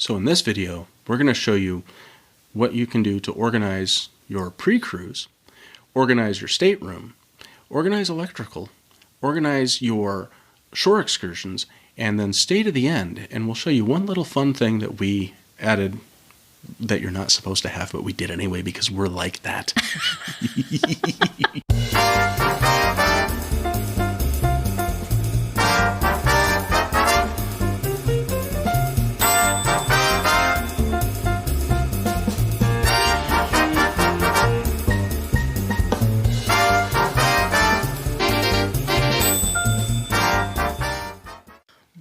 So in this video, we're going to show you what you can do to organize your pre-cruise, organize your stateroom, organize electrical, organize your shore excursions, and then stay to the end, and we'll show you one little fun thing that we added that you're not supposed to have, but we did anyway because we're like that.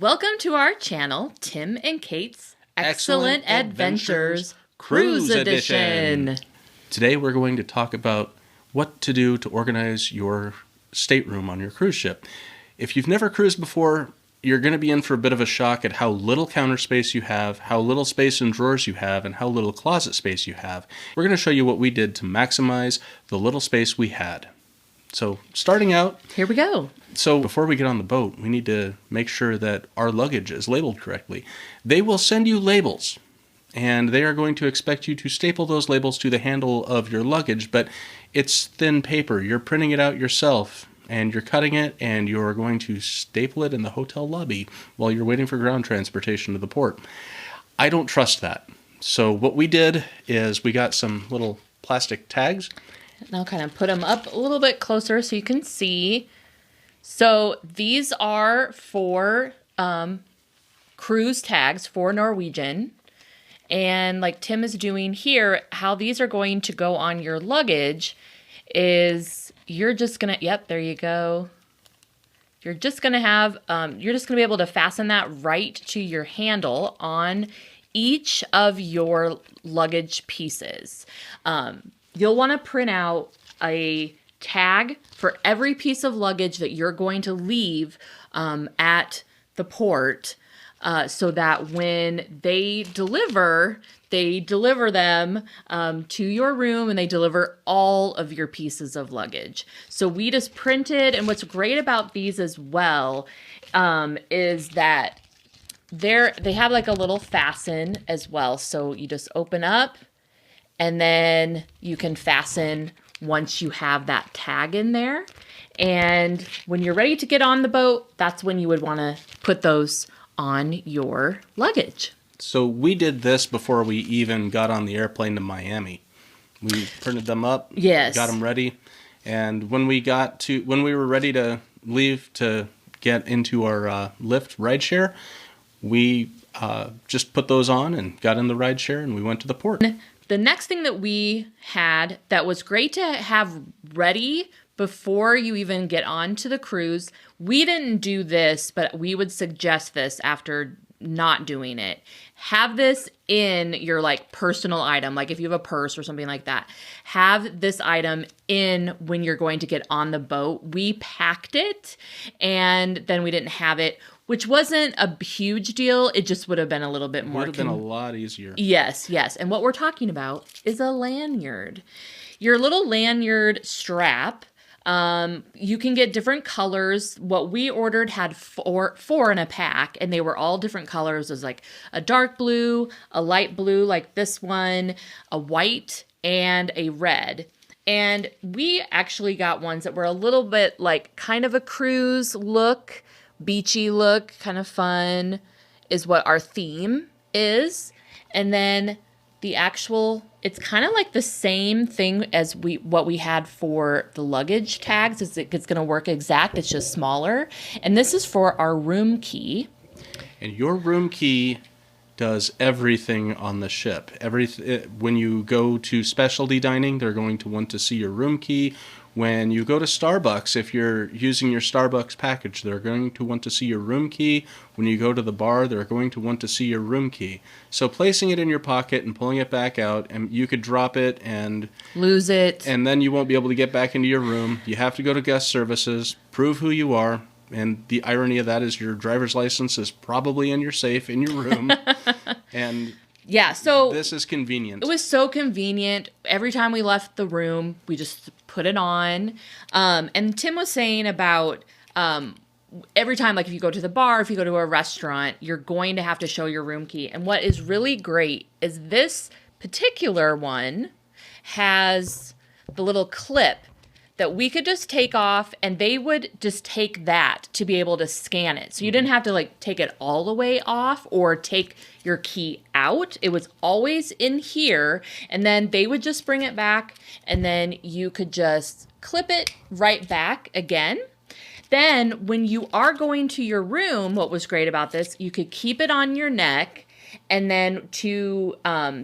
Welcome to our channel, Tim and Kate's Excellent Adventures Cruise Edition. Today we're going to talk about what to do to organize your stateroom on your cruise ship. If you've never cruised before, you're going to be in for a bit of a shock at how little counter space you have, how little space in drawers you have, and how little closet space you have. We're going to show you what we did to maximize the little space we had. So starting out, here we go. So before we get on the boat, we need to make sure that our luggage is labeled correctly. They will send you labels, and they are going to expect you to staple those labels to the handle of your luggage, but it's thin paper. You're printing it out yourself, and you're cutting it, and you're going to staple it in the hotel lobby while you're waiting for ground transportation to the port. I don't trust that. So what we did is we got some little plastic tags. And I'll kind of put them up a little bit closer so you can see. So these are for cruise tags for Norwegian. And like Tim is doing here, how these are going to go on your luggage is you're just going to, yep, there you go. You're just going to have, you're just going to be able to fasten that right to your handle on each of your luggage pieces. You'll want to print out a tag for every piece of luggage that you're going to leave at the port so that when they deliver them to your room and they deliver all of your pieces of luggage. So we just printed, and what's great about these as well is that they have like a little fasten as well. So you just open up and then you can fasten once you have that tag in there. And when you're ready to get on the boat, that's when you would want to put those on your luggage. So we did this before we even got on the airplane to Miami. We printed them up, yes, got them ready, and when we were ready to leave to get into our Lyft rideshare, we just put those on and got in the rideshare and we went to the port. The next thing that we had that was great to have ready before you even get on to the cruise, we didn't do this, but we would suggest this after not doing it. Have this in your like personal item, like if you have a purse or something like that. Have this item in when you're going to get on the boat. We packed it and then we didn't have it, which wasn't a huge deal. It just would have been a little bit more. Would have been a lot easier. Yes, yes. And what we're talking about is a lanyard. Your little lanyard strap. You can get different colors. What we ordered had four in a pack, and they were all different colors. It was like a dark blue, a light blue like this one, a white, and a red. And we actually got ones that were a little bit like kind of a cruise look, beachy look, kind of fun is what our theme is. And then the actual, it's kind of like the same thing as what we had for the luggage tags. It's going to work exact. It's just smaller. And this is for our room key. And your room key does everything on the ship. When you go to specialty dining, they're going to want to see your room key. When you go to Starbucks, if you're using your Starbucks package, they're going to want to see your room key. When you go to the bar, they're going to want to see your room key. So placing it in your pocket and pulling it back out, and you could drop it and lose it. And then you won't be able to get back into your room. You have to go to guest services, prove who you are. And the irony of that is your driver's license is probably in your safe in your room. And yeah, so this is convenient. It was so convenient. Every time we left the room, we just put it on. And Tim was saying about every time, like if you go to the bar, if you go to a restaurant, you're going to have to show your room key. And what is really great is this particular one has the little clip that we could just take off, and they would just take that to be able to scan it. So you didn't have to like take it all the way off or take your key out. It was always in here, and then they would just bring it back, and then you could just clip it right back again. Then when you are going to your room, what was great about this, you could keep it on your neck, and then to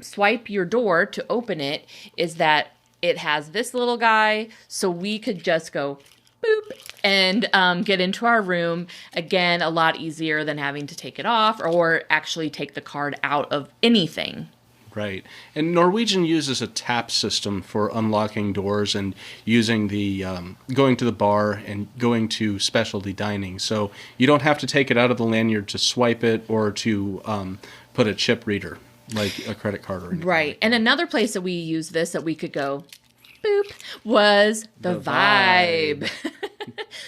swipe your door to open it is that it has this little guy, so we could just go boop and get into our room. Again, a lot easier than having to take it off or actually take the card out of anything. Right. And Norwegian uses a tap system for unlocking doors and using the going to the bar and going to specialty dining. So you don't have to take it out of the lanyard to swipe it or to put a chip reader like a credit card or anything. Right. Like and another place that we used this that we could go boop was the Vibe.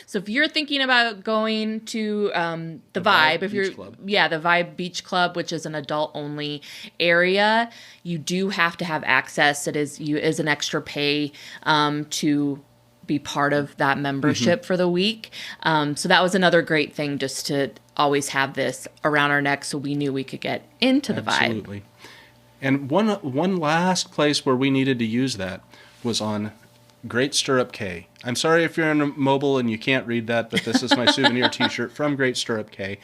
So if you're thinking about going to the Vibe, if you're Beach Club. Yeah, the Vibe Beach Club, which is an adult only area, you do have to have access. It is an extra pay to be part of that membership for the week. So that was another great thing, just to always have this around our neck so we knew we could get into the Vibe. Absolutely. And one last place where we needed to use that was on Great Stirrup Cay. I'm sorry if you're on mobile and you can't read that, but this is my souvenir T-shirt from Great Stirrup Cay.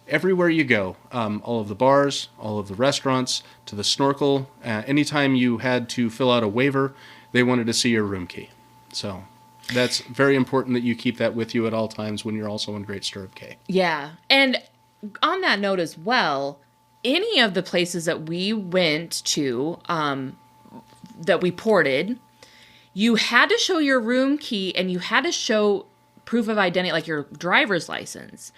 Everywhere you go, all of the bars, all of the restaurants, to the snorkel, anytime you had to fill out a waiver, they wanted to see your room key. So that's very important that you keep that with you at all times when you're also in Great Stirrup Cay. Yeah. And on that note as well, any of the places that we went to, that we ported, you had to show your room key and you had to show proof of identity, like your driver's license,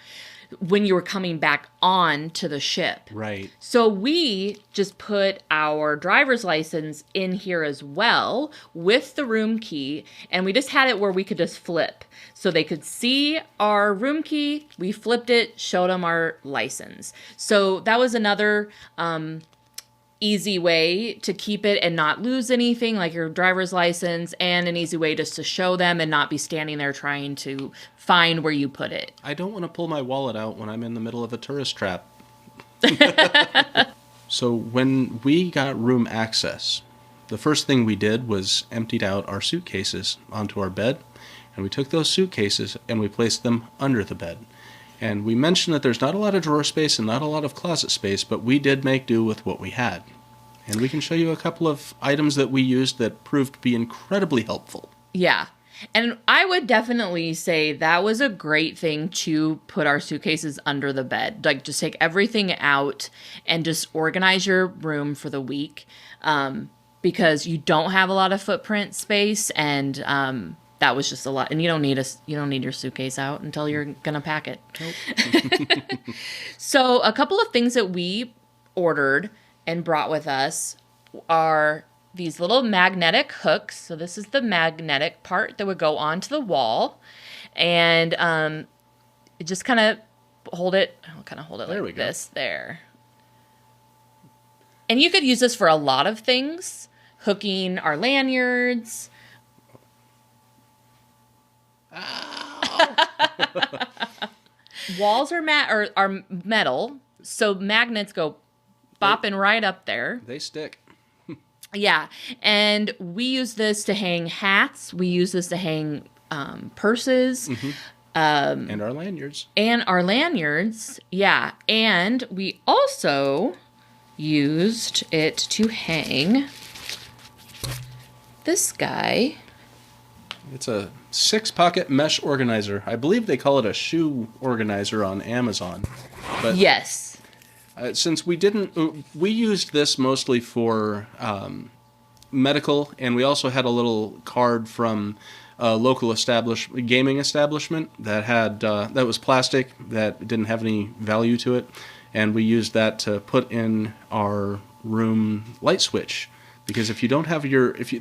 when you were coming back on to the ship. Right. So we just put our driver's license in here as well with the room key, and we just had it where we could just flip. So they could see our room key, we flipped it, showed them our license. So that was another easy way to keep it and not lose anything, like your driver's license, and an easy way just to show them and not be standing there trying to find where you put it. I don't want to pull my wallet out when I'm in the middle of a tourist trap. So when we got room access, the first thing we did was emptied out our suitcases onto our bed, and we took those suitcases and we placed them under the bed. And we mentioned that there's not a lot of drawer space and not a lot of closet space, but we did make do with what we had. And we can show you a couple of items that we used that proved to be incredibly helpful. Yeah. And I would definitely say that was a great thing to put our suitcases under the bed. Like, just take everything out and just organize your room for the week, because you don't have a lot of footprint space, and that was just a lot. And you don't need your suitcase out until you're gonna pack it. Nope. So a couple of things that we ordered and brought with us are these little magnetic hooks. So this is the magnetic part that would go onto the wall, and it just kind of hold it. I'll kind of hold it like this there. And you could use this for a lot of things, hooking our lanyards. Walls are metal, so magnets go bopping right up there. They stick. Yeah, and we use this to hang hats. We use this to hang purses. And our lanyards. Yeah. And we also used it to hang this guy. It's a 6-pocket mesh organizer. I believe they call it a shoe organizer on Amazon. But yes. Since we used this mostly for medical, and we also had a little card from a local gaming establishment that had that was plastic, that didn't have any value to it, and we used that to put in our room light switch Because if you don't have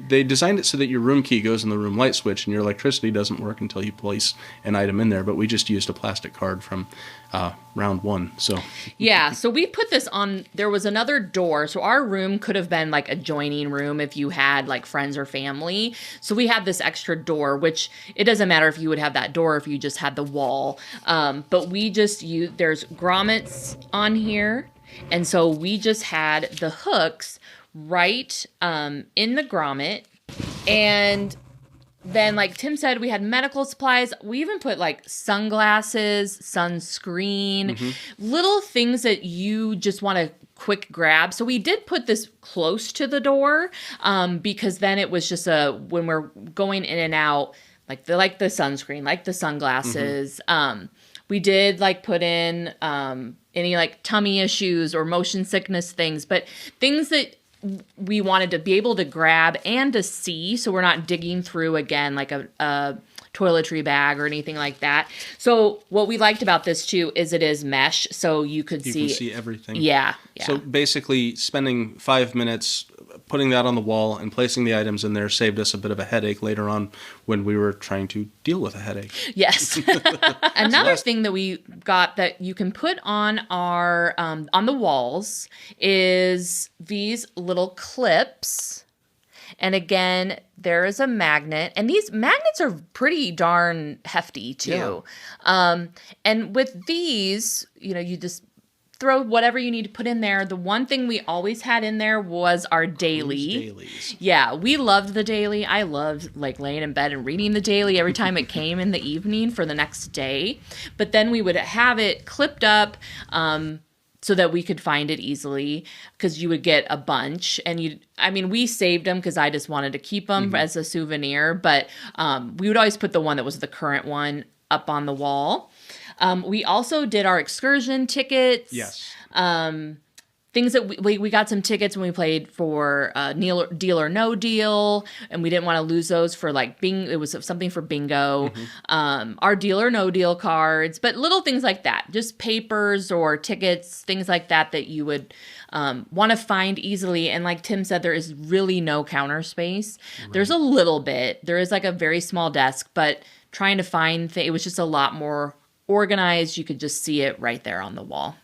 they designed it so that your room key goes in the room light switch and your electricity doesn't work until you place an item in there. But we just used a plastic card from round one. So yeah, so we put this on, there was another door. So our room could have been like a joining room if you had like friends or family. So we had this extra door, which it doesn't matter if you would have that door if you just had the wall. But we just used, there's grommets on here. And so we just had the hooks right in the grommet. And then, like Tim said, we had medical supplies. We even put like sunglasses, sunscreen, little things that you just want to quick grab. So we did put this close to the door because then it was just when we're going in and out, like the sunscreen, like the sunglasses. We did like put in any like tummy issues or motion sickness things, but things that we wanted to be able to grab and to see, so we're not digging through again like a toiletry bag or anything like that. So what we liked about this too is it is mesh, so you can see everything. Yeah. So basically, spending 5 minutes putting that on the wall and placing the items in there saved us a bit of a headache later on when we were trying to deal with a headache. Yes. Another thing that we got that you can put on our on the walls is these little clips. And again, there is a magnet, and these magnets are pretty darn hefty too. Yeah. And with these, you just throw whatever you need to put in there. The one thing we always had in there was our daily. Dailies. Yeah, we loved the daily. I loved like laying in bed and reading the daily every time it came in the evening for the next day. But then we would have it clipped up so that we could find it easily, because you would get a bunch. And we saved them because I just wanted to keep them as a souvenir. But we would always put the one that was the current one up on the wall. We also did our excursion tickets. Yes. Things that we got some tickets when we played for Deal or No Deal, and we didn't want to lose those for like it was something for bingo. Our Deal or No Deal cards, but little things like that, just papers or tickets, things like that you would want to find easily. And like Tim said, there is really no counter space. Right. There's a little bit. There is like a very small desk, but trying to find it was just a lot more organized. You could just see it right there on the wall.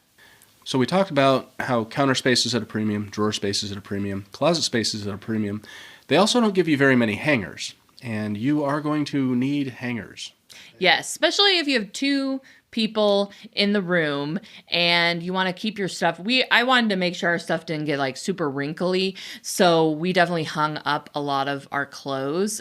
So we talked about how counter space is at a premium, drawer space is at a premium, closet space is at a premium. They also don't give you very many hangers, and you are going to need hangers. Yes, especially if you have two people in the room and you want to keep your stuff. I wanted to make sure our stuff didn't get like super wrinkly, so we definitely hung up a lot of our clothes.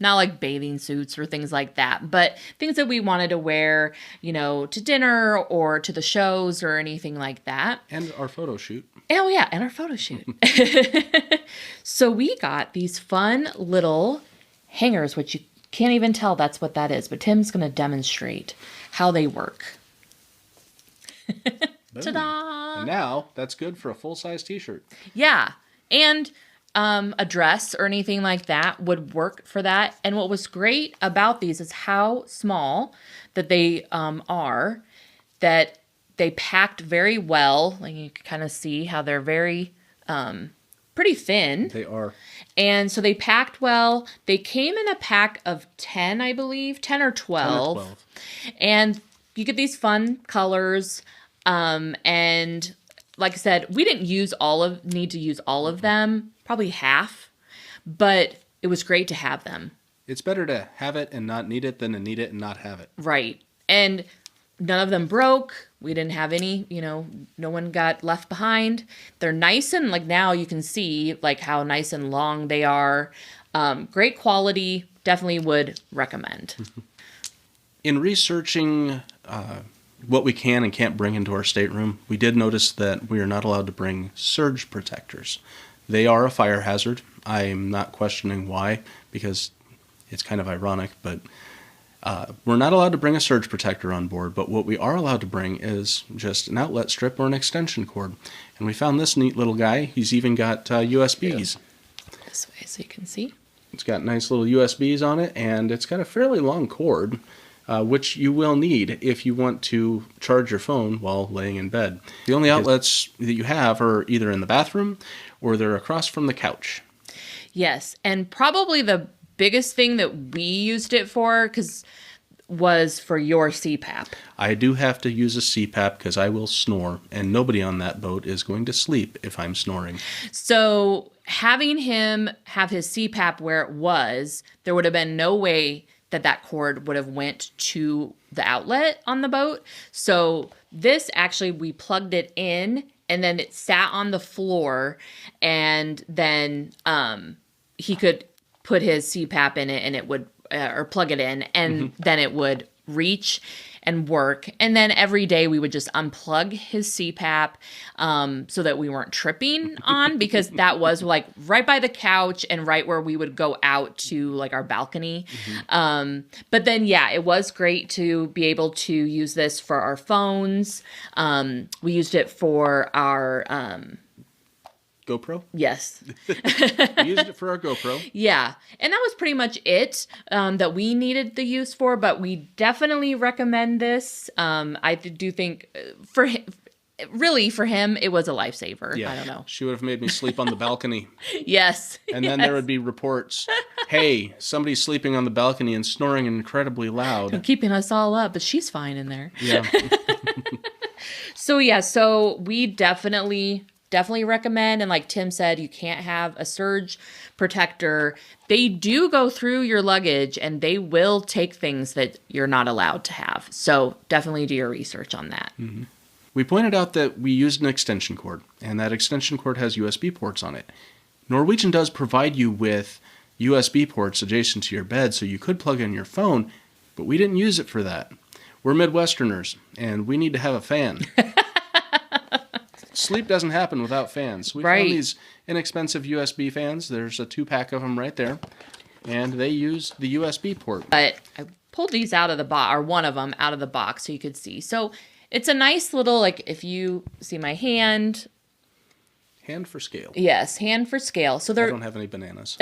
Not like bathing suits or things like that, but things that we wanted to wear, to dinner or to the shows or anything like that. And our photo shoot. Oh yeah, and our photo shoot. So we got these fun little hangers, which you can't even tell that's what that is, but Tim's going to demonstrate how they work. Ta-da! And now that's good for a full-size t-shirt. Yeah. And a dress or anything like that would work for that. And what was great about these is how small that they are, that they packed very well. Like you can kind of see how they're very pretty thin. They are. And so they packed well. They came in a pack of 10, I believe, 10 or 12. 10 or 12. And you get these fun colors. And like I said, we didn't need to use all of them, probably half, but it was great to have them. It's better to have it and not need it than to need it and not have it. Right. And none of them broke. We didn't have any, no one got left behind. They're nice, and like now you can see like how nice and long they are. Great quality. Definitely would recommend. In researching what we can and can't bring into our stateroom, we did notice that we are not allowed to bring surge protectors. They are a fire hazard. I'm not questioning why, because it's kind of ironic, but we're not allowed to bring a surge protector on board, but what we are allowed to bring is just an outlet strip or an extension cord. And we found this neat little guy. He's even got USBs. This way so you can see. It's got nice little USBs on it, and it's got a fairly long cord. which you will need if you want to charge your phone while laying in bed. The only outlets that you have are either in the bathroom or they're across from the couch. Yes, and probably the biggest thing that we used it for was for your CPAP. I do have to use a CPAP because I will snore, and nobody on that boat is going to sleep if I'm snoring. So having him have his CPAP where it was, there would have been no way that cord would have went to the outlet on the boat. So this actually, we plugged it in, and then it sat on the floor, and then he could put his CPAP in it, and it would, or plug it in, and then it would reach and work. And then every day we would just unplug his CPAP so that we weren't tripping on, because that was like right by the couch and right where we would go out to like our balcony. But then, yeah, it was great to be able to use this for our phones. We used it for our... GoPro? Yes. We used it for our GoPro. Yeah. And that was pretty much it that we needed the use for, but we definitely recommend this. I do think for him, it was a lifesaver. Yeah. I don't know. She would have made me sleep on the balcony. Yes. And then there would be reports, hey, somebody's sleeping on the balcony and snoring incredibly loud. Keeping us all up, but she's fine in there. Yeah. So we definitely recommend, and like Tim said, you can't have a surge protector. They do go through your luggage, and they will take things that you're not allowed to have. So definitely do your research on that. Mm-hmm. We pointed out that we used an extension cord, and that extension cord has USB ports on it. Norwegian does provide you with USB ports adjacent to your bed, so you could plug in your phone, but we didn't use it for that. We're Midwesterners, and we need to have a fan. Sleep doesn't happen without fans. We found these inexpensive USB fans. There's a 2-pack of them right there. And they use the USB port. But I pulled these out of the box, or one of them out of the box so you could see. So it's a nice little, like, if you see my hand. Hand for scale. Yes, hand for scale. So I don't have any bananas.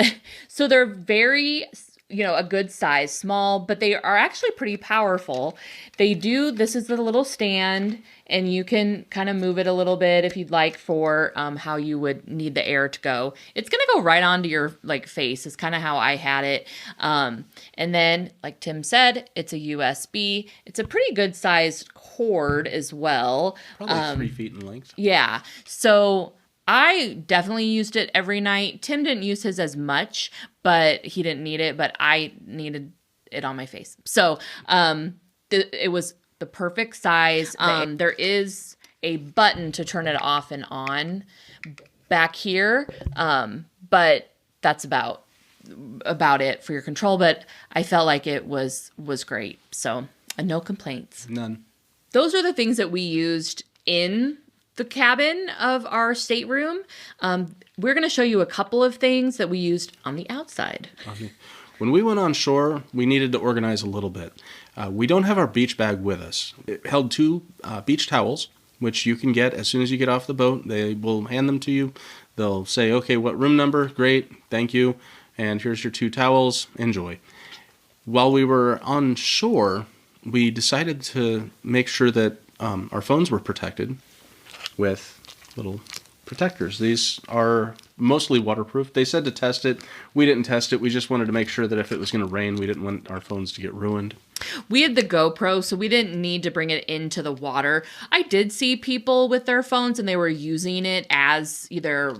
So they're very, a good size, small, but they are actually pretty powerful. This is the little stand, and you can kind of move it a little bit if you'd like for how you would need the air to go. It's going to go right onto your face is kind of how I had it. And then, like Tim said, it's a USB. It's a pretty good sized cord as well. Probably 3 feet in length. Yeah. So I definitely used it every night. Tim didn't use his as much, but he didn't need it, but I needed it on my face. So it was the perfect size. There is a button to turn it off and on back here, but that's about it for your control. But I felt like it was great. So no complaints. None. Those are the things that we used in the cabin of our stateroom. We're going to show you a couple of things that we used on the outside. Okay. When we went on shore, we needed to organize a little bit. We don't have our beach bag with us. It held 2 beach towels, which you can get as soon as you get off the boat. They will hand them to you. They'll say, okay, what room number? Great, thank you. And here's your 2 towels. Enjoy. While we were on shore, we decided to make sure that our phones were protected with little protectors. These are mostly waterproof. They said to test it. We didn't test it. We just wanted to make sure that if it was going to rain, we didn't want our phones to get ruined. We had the GoPro, so we didn't need to bring it into the water. I did see people with their phones, and they were using it as either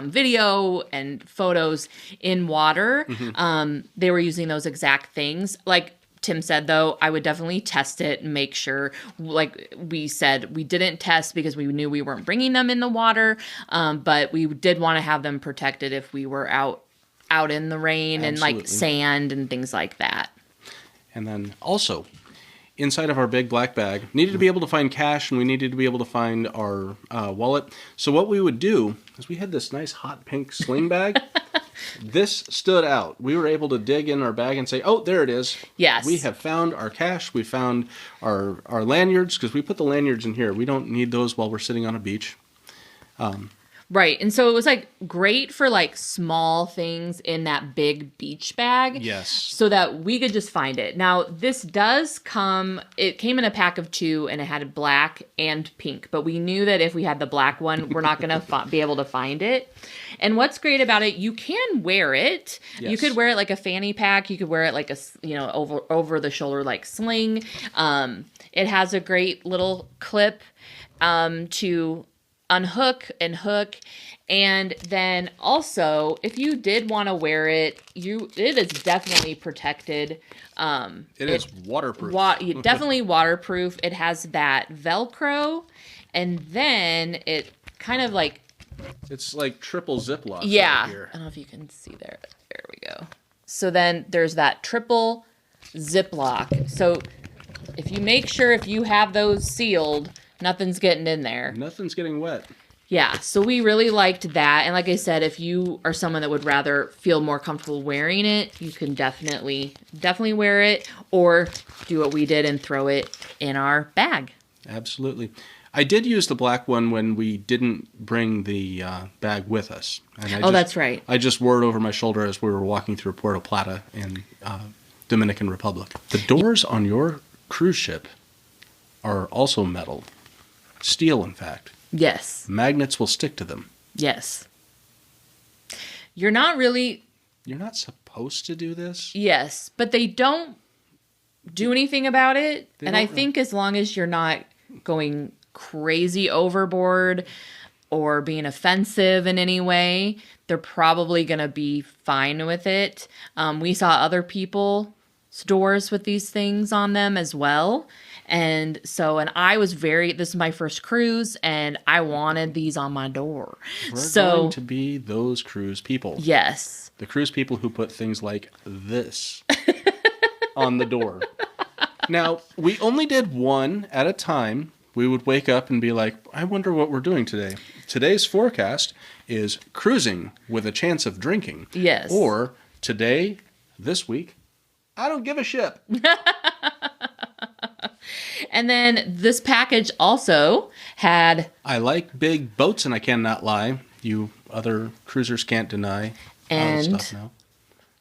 video and photos in water. Mm-hmm. They were using those exact things. Like Tim said, though, I would definitely test it and make sure, like we said, we didn't test because we knew we weren't bringing them in the water, but we did want to have them protected if we were out in the rain. Absolutely. And like sand and things like that. And then also, inside of our big black bag, needed to be able to find cash, and we needed to be able to find our wallet. So what we would do is we had this nice hot pink sling bag. This stood out. We were able to dig in our bag and say, oh, there it is. Yes. We have found our cash. We found our lanyards, because we put the lanyards in here. We don't need those while we're sitting on a beach. Right. And so it was like great for like small things in that big beach bag. Yes. So that we could just find it. Now, this does it came in a pack of 2 and it had black and pink. But we knew that if we had the black one, we're not going to be able to find it. And what's great about it, you can wear it. Yes. You could wear it like a fanny pack. You could wear it like a, over the shoulder like sling. It has a great little clip to unhook and hook, and then also if you did want to wear it, it is definitely protected. It is waterproof. Definitely waterproof. It has that Velcro, and then it kind of like it's like triple Ziploc. Yeah, right here. I don't know if you can see there. There we go. So then there's that triple Ziploc. So if you make sure if you have those sealed, nothing's getting in there. Nothing's getting wet. Yeah, so we really liked that. And like I said, if you are someone that would rather feel more comfortable wearing it, you can definitely wear it, or do what we did and throw it in our bag. Absolutely. I did use the black one when we didn't bring the bag with us. And that's right. I just wore it over my shoulder as we were walking through Puerto Plata in Dominican Republic. The doors on your cruise ship are also metal. Steel, in fact. Yes. Magnets will stick to them. Yes. You're not supposed to do this? Yes, but they don't do anything about it. And I think as long as you're not going crazy overboard or being offensive in any way, they're probably going to be fine with it. We saw other people's doors with these things on them as well. And I was this is my first cruise, and I wanted these on my door. We're going to be those cruise people. Yes. The cruise people who put things like this on the door. Now, we only did one at a time. We would wake up and be like, I wonder what we're doing today. Today's forecast is cruising with a chance of drinking. Yes. Or today, this week, I don't give a shit. And then this package also had... I like big boats, and I cannot lie. You other cruisers can't deny. And stuff now.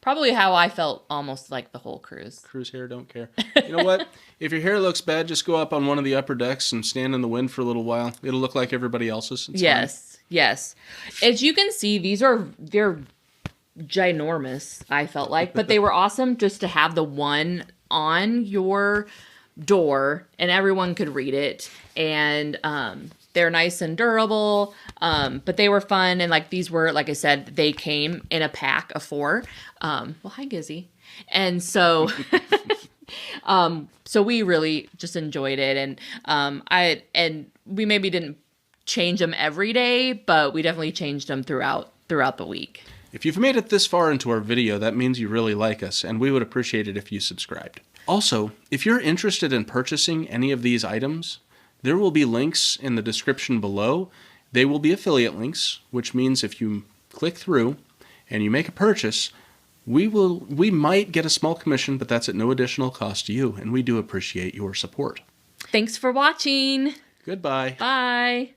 Probably how I felt almost like the whole cruise. Cruise hair, don't care. You know what? If your hair looks bad, just go up on one of the upper decks and stand in the wind for a little while. It'll look like everybody else's. It's yes, fine. Yes. As you can see, they're ginormous, I felt like. But they were awesome just to have the one on your door and everyone could read it. And they're nice and durable, but they were fun. And like these were, like I said, they came in a pack of 4. Well, hi, Gizzy. And so, so we really just enjoyed it. And we maybe didn't change them every day, but we definitely changed them throughout the week. If you've made it this far into our video, that means you really like us, and we would appreciate it if you subscribed. Also, if you're interested in purchasing any of these items, there will be links in the description below. They will be affiliate links, which means if you click through and you make a purchase, we might get a small commission, but that's at no additional cost to you, and we do appreciate your support. Thanks for watching. Goodbye. Bye.